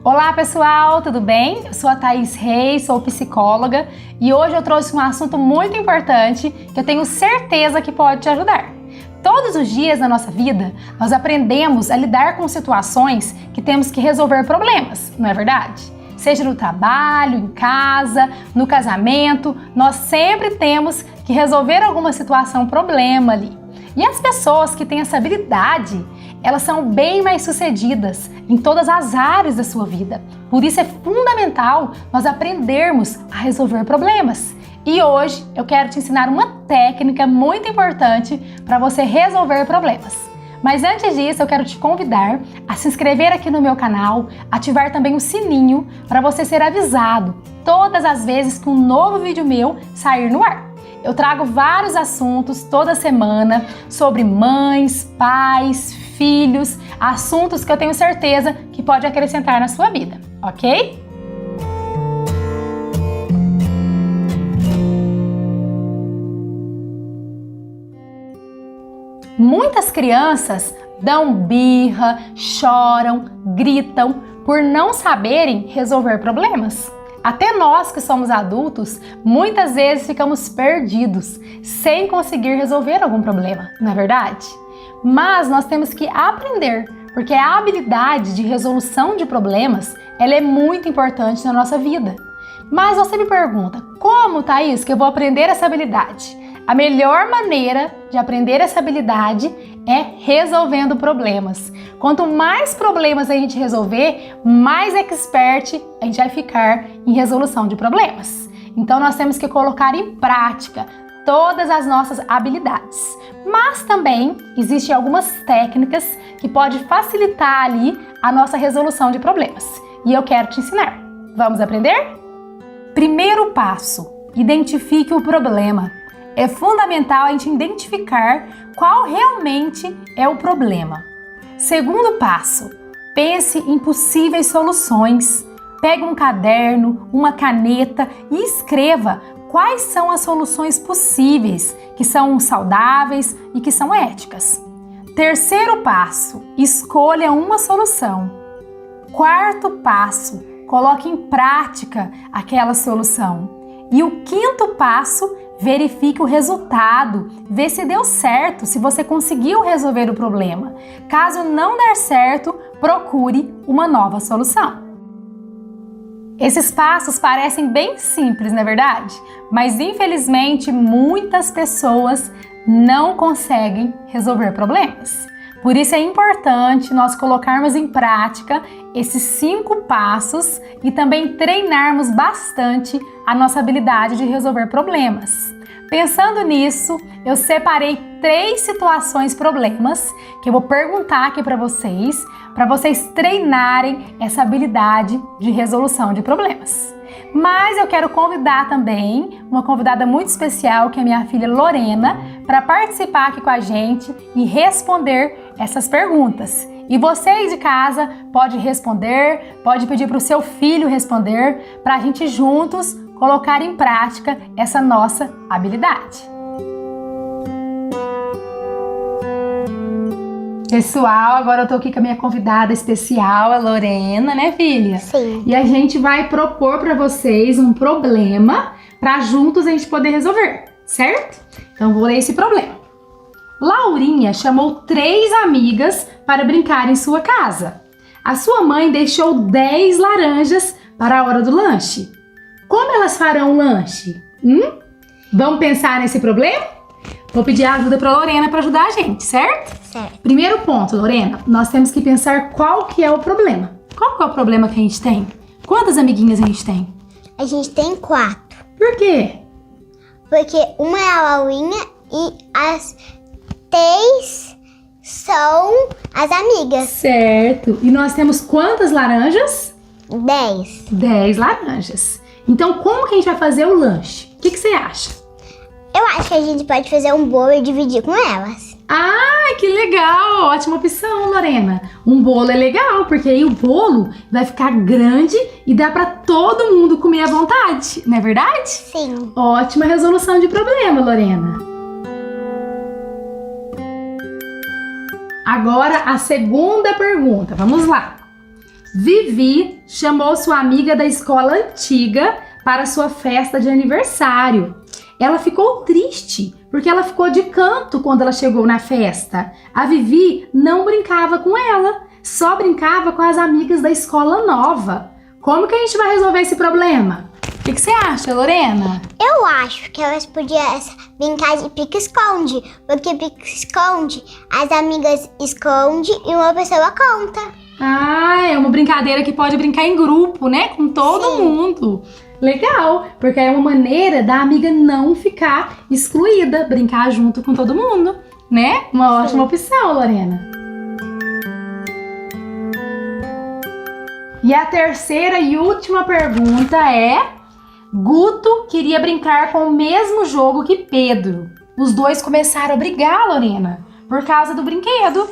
Olá pessoal, tudo bem? Eu sou a Thaís Reis, sou psicóloga e hoje eu trouxe um assunto muito importante que eu tenho certeza que pode te ajudar. Todos os dias na nossa vida, nós aprendemos a lidar com situações que temos que resolver problemas, não é verdade? Seja no trabalho, em casa, no casamento, nós sempre temos que resolver alguma situação, problema ali. E as pessoas que têm essa habilidade, elas são bem mais sucedidas em todas as áreas da sua vida. Por isso é fundamental nós aprendermos a resolver problemas. E hoje eu quero te ensinar uma técnica muito importante para você resolver problemas. Mas antes disso, eu quero te convidar a se inscrever aqui no meu canal, ativar também o sininho para você ser avisado todas as vezes que um novo vídeo meu sair no ar. Eu trago vários assuntos toda semana sobre mães, pais, filhos, assuntos que eu tenho certeza que pode acrescentar na sua vida, ok? Muitas crianças dão birra, choram, gritam por não saberem resolver problemas. Até nós que somos adultos, muitas vezes ficamos perdidos, sem conseguir resolver algum problema, não é verdade? Mas nós temos que aprender, porque a habilidade de resolução de problemas, ela é muito importante na nossa vida. Mas você me pergunta, como, Thaís, que eu vou aprender essa habilidade? A melhor maneira de aprender essa habilidade é resolvendo problemas. Quanto mais problemas a gente resolver, mais expert a gente vai ficar em resolução de problemas. Então nós temos que colocar em prática todas as nossas habilidades. Mas também existem algumas técnicas que podem facilitar ali a nossa resolução de problemas. E eu quero te ensinar. Vamos aprender? Primeiro passo, identifique o problema. É fundamental a gente identificar qual realmente é o problema. Segundo passo, pense em possíveis soluções. Pegue um caderno, uma caneta e escreva quais são as soluções possíveis, que são saudáveis e que são éticas. Terceiro passo, escolha uma solução. Quarto passo, coloque em prática aquela solução. E o quinto passo, verifique o resultado, vê se deu certo, se você conseguiu resolver o problema. Caso não der certo, procure uma nova solução. Esses passos parecem bem simples, não é verdade? Mas infelizmente muitas pessoas não conseguem resolver problemas. Por isso é importante nós colocarmos em prática esses 5 passos e também treinarmos bastante a nossa habilidade de resolver problemas. Pensando nisso, eu separei 3 situações problemas que eu vou perguntar aqui para vocês treinarem essa habilidade de resolução de problemas. Mas eu quero convidar também uma convidada muito especial, que é a minha filha Lorena, para participar aqui com a gente e responder essas perguntas. E você aí de casa pode responder, pode pedir para o seu filho responder, para a gente juntos colocar em prática essa nossa habilidade. Pessoal, agora eu tô aqui com a minha convidada especial, a Lorena, né, filha? Sim. E a gente vai propor para vocês um problema para juntos a gente poder resolver, certo? Então vou ler esse problema. Laurinha chamou 3 amigas para brincar em sua casa. A sua mãe deixou 10 laranjas para a hora do lanche. Como elas farão o lanche? Vamos pensar nesse problema? Vou pedir ajuda para a Lorena para ajudar a gente, certo? Certo. Primeiro ponto, Lorena, nós temos que pensar qual que é o problema. Qual que é o problema que a gente tem? Quantas amiguinhas a gente tem? A gente tem 4. Por quê? Porque uma é a Laurinha e as 3 são as amigas. Certo. E nós temos quantas laranjas? 10. 10 laranjas. Então, como que a gente vai fazer o lanche? O que você acha? Eu acho que a gente pode fazer um bolo e dividir com elas. Ah, que legal! Ótima opção, Lorena. Um bolo é legal, porque aí o bolo vai ficar grande e dá para todo mundo comer à vontade, não é verdade? Sim. Ótima resolução de problema, Lorena. Agora a segunda pergunta, vamos lá. Vivi chamou sua amiga da escola antiga para sua festa de aniversário. Ela ficou triste porque ela ficou de canto quando ela chegou na festa. A Vivi não brincava com ela, só brincava com as amigas da escola nova. Como que a gente vai resolver esse problema? O que você acha, Lorena? Eu acho que elas podiam brincar de pique-esconde, porque pique-esconde, as amigas escondem e uma pessoa conta. Ah, é uma brincadeira que pode brincar em grupo, né? Com todo mundo. Legal, porque é uma maneira da amiga não ficar excluída, brincar junto com todo mundo, né? Uma ótima opção, Lorena. E a terceira e última pergunta é: Guto queria brincar com o mesmo jogo que Pedro. Os dois começaram a brigar, Lorena, por causa do brinquedo.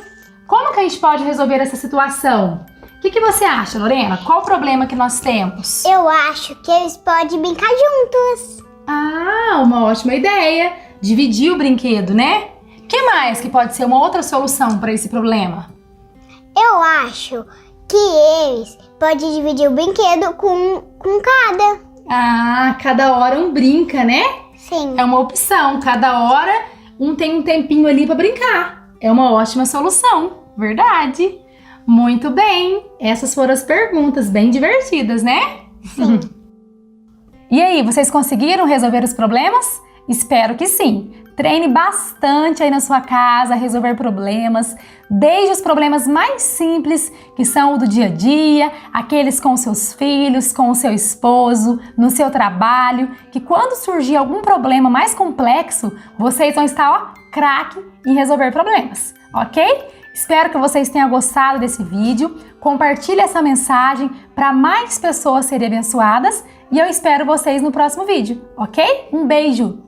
Como que a gente pode resolver essa situação? O que você acha, Lorena? Qual o problema que nós temos? Eu acho que eles podem brincar juntos. Ah, uma ótima ideia. Dividir o brinquedo, né? O que mais que pode ser uma outra solução para esse problema? Eu acho que eles podem dividir o brinquedo com cada. Ah, cada hora um brinca, né? Sim. É uma opção. Cada hora um tem um tempinho ali para brincar. É uma ótima solução, verdade? Muito bem. Essas foram as perguntas, bem divertidas, né? Sim. E aí, vocês conseguiram resolver os problemas? Espero que sim. Treine bastante aí na sua casa a resolver problemas, desde os problemas mais simples, que são o do dia a dia, aqueles com seus filhos, com o seu esposo, no seu trabalho, que quando surgir algum problema mais complexo, vocês vão estar, craque em resolver problemas, ok? Espero que vocês tenham gostado desse vídeo. Compartilhe essa mensagem para mais pessoas serem abençoadas e eu espero vocês no próximo vídeo, ok? Um beijo!